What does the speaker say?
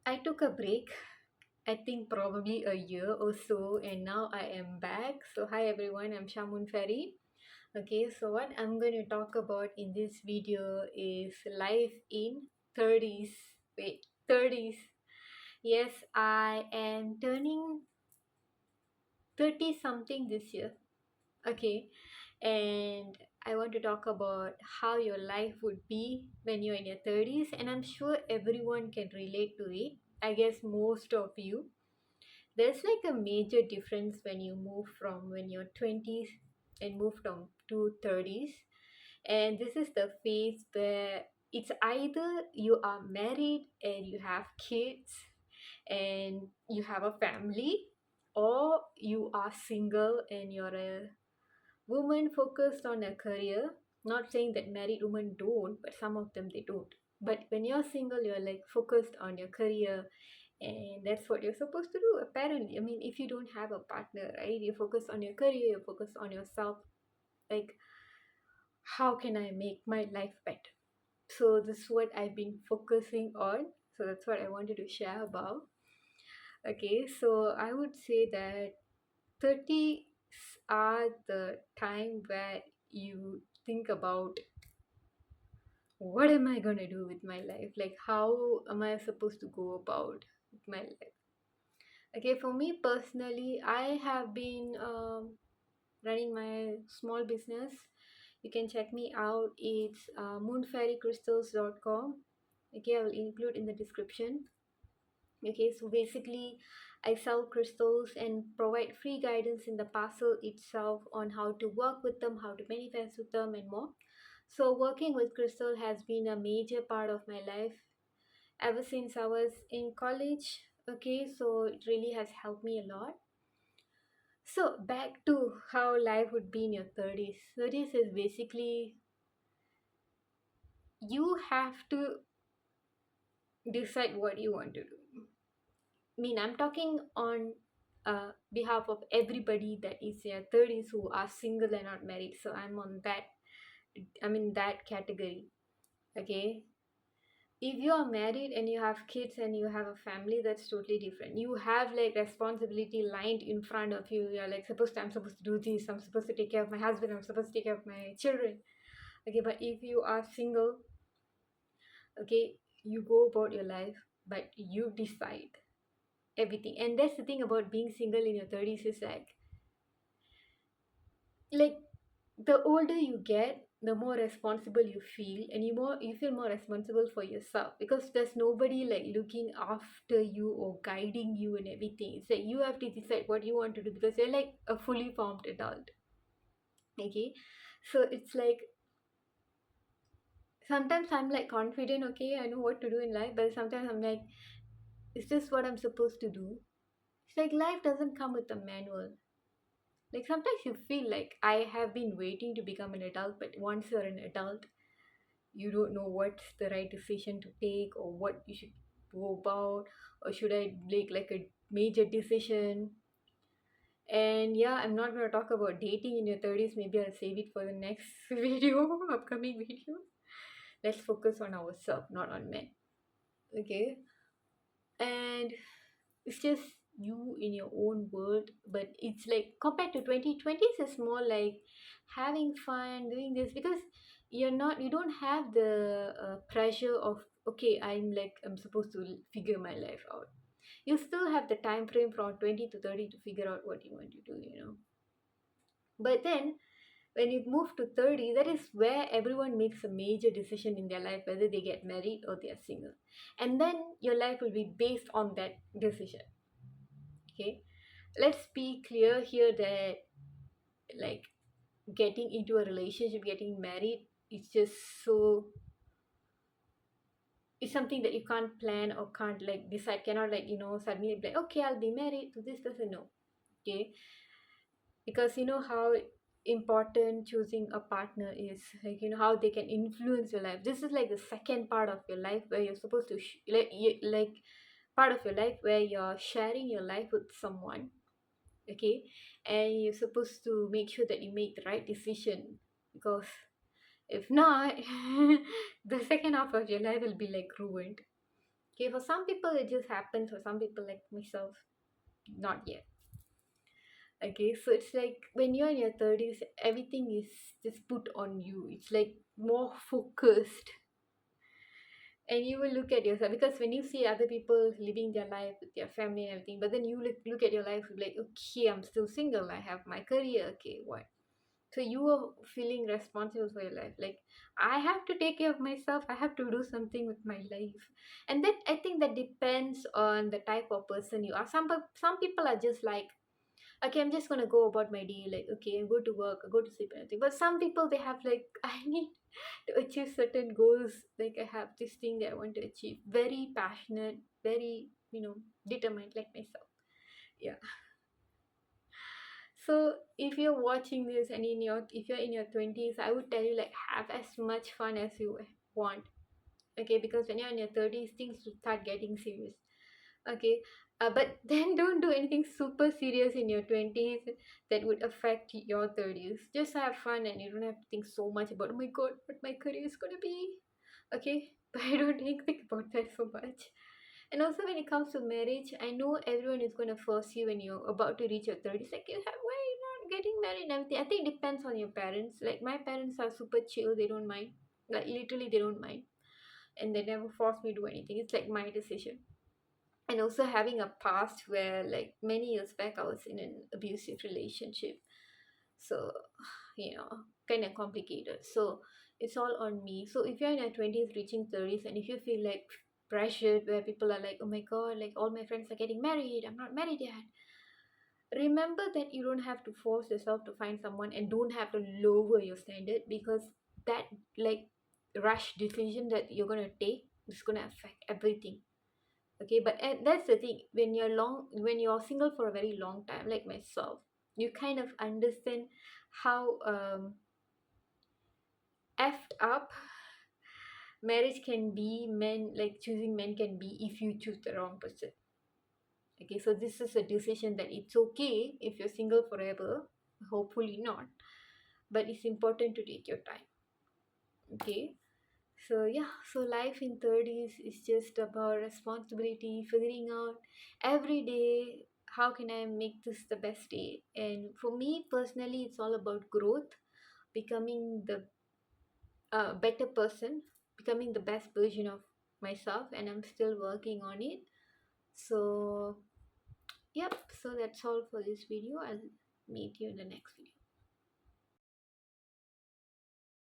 I took a break, I think probably a year or so, and now I am back. So, hi everyone, I'm Shamun Ferry. Okay, so what I'm going to talk about in this video is life in 30s. Wait, 30s. Yes, I am turning 30 something this year. Okay, and I want to talk about how your life would be when you're in your 30s, and I'm sure everyone can relate to it. I guess most of you. There's like a major difference when you move from when you're 20s and move from to 30s. And this is the phase where it's either you are married and you have kids and you have a family, or you are single and you're a woman focused on a career. Not saying that married women don't, but some of them they don't. But when you're single, you're like focused on your career, and that's what you're supposed to do apparently. I mean, if you don't have a partner, right, you focus on your career, you focus on yourself, like how can I make my life better. So this is what I've been focusing on, so that's what I wanted to share about. Okay, so I would say that 30 are the time where you think about what am I going to do with my life, like how am I supposed to go about with my life. Okay, for me personally, I have been running my small business. You can check me out. It's moonfairycrystals.com. Okay, I will include in the description. Okay, so basically, I sell crystals and provide free guidance in the parcel itself on how to work with them, how to manifest with them, and more. So, working with crystal has been a major part of my life ever since I was in college. Okay, so it really has helped me a lot. So back to how life would be in your 30s. 30s is basically you have to decide what you want to do. I mean, I'm talking on behalf of everybody that is in their 30s who are single and not married. So I'm in that category. Okay. If you are married and you have kids and you have a family, that's totally different. You have like responsibility lined in front of you. You're like I'm supposed to do this, I'm supposed to take care of my husband, I'm supposed to take care of my children. Okay, but if you are single, okay, you go about your life, but you decide everything. And that's the thing about being single in your 30s is like the older you get, the more responsible you feel, and you feel more responsible for yourself because there's nobody like looking after you or guiding you and everything. It's like you have to decide what you want to do because you're like a fully formed adult. Okay, so it's like sometimes I'm like confident, okay, I know what to do in life, but sometimes I'm like, is this what I'm supposed to do? It's like life doesn't come with a manual. Like sometimes you feel like I have been waiting to become an adult, but once you're an adult, you don't know what's the right decision to take or what you should go about, or should I make like a major decision. And yeah, I'm not going to talk about dating in your 30s. Maybe I'll save it for the next video, upcoming video. Let's focus on ourselves, not on men. Okay, and it's just you in your own world, but it's like compared to 2020s is more like having fun doing this because you don't have the pressure of okay, I'm supposed to figure my life out. You still have the time frame from 20 to 30 to figure out what you want to do. But then when you move to 30, that is where everyone makes a major decision in their life, whether they get married or they are single, and then your life will be based on that decision. Okay, let's be clear here that like getting into a relationship, getting married, it's just so it's something that you can't plan or can't like decide, cannot like suddenly be like, okay, I'll be married to this person. No. Okay, because you know how important choosing a partner is, like how they can influence your life. This is like the second part of your life where you're supposed to like part of your life where you're sharing your life with someone. Okay, and you're supposed to make sure that you make the right decision, because if not the second half of your life will be like ruined. Okay, for some people it just happens, for some people like myself, not yet. Okay, so it's like when you're in your 30s, everything is just put on you. It's like more focused, and you will look at yourself, because when you see other people living their life with their family and everything, but then you look at your life, you're like, okay, I'm still single, I have my career, okay, what? So you are feeling responsible for your life, like I have to take care of myself, I have to do something with my life. And that, I think that depends on the type of person you are. Some people are just like, okay, I'm just gonna go about my day, like okay, I go to work, I go to sleep and everything. But some people, they have like, I need to achieve certain goals, like I have this thing that I want to achieve, very passionate, very, determined, like myself. Yeah. So if you're watching this and if you're in your 20s, I would tell you, like, have as much fun as you want. Okay, because when you're in your 30s, things will start getting serious. Okay, but then don't do anything super serious in your 20s that would affect your 30s. Just have fun, and you don't have to think so much about, oh my god, what my career is gonna be. Okay, but I don't think about that so much. And also, when it comes to marriage, I know everyone is going to force you when you're about to reach your 30s. Like, why are you not getting married and everything? I think it depends on your parents. Like, my parents are super chill, they don't mind. Like, literally, they don't mind. And they never force me to do anything. It's like my decision. And also, having a past where, like, many years back, I was in an abusive relationship. So, kind of complicated. So, it's all on me. So, if you're in your 20s, reaching 30s, and if you feel like pressured, where people are like, oh my god, like all my friends are getting married, I'm not married yet. Remember that you don't have to force yourself to find someone, and don't have to lower your standard, because that, like, rush decision that you're gonna take is gonna affect everything. Okay, but and that's the thing, when you're single for a very long time, like myself, you kind of understand how effed up marriage can be, men, like choosing men can be, if you choose the wrong person. Okay, so this is a decision that it's okay if you're single forever, hopefully not, but it's important to take your time. Okay, so yeah, so life in 30s is just about responsibility, figuring out every day, how can I make this the best day. And for me personally, it's all about growth, becoming the better person, becoming the best version of myself, and I'm still working on it. So yep, so that's all for this video. I'll meet you in the next video.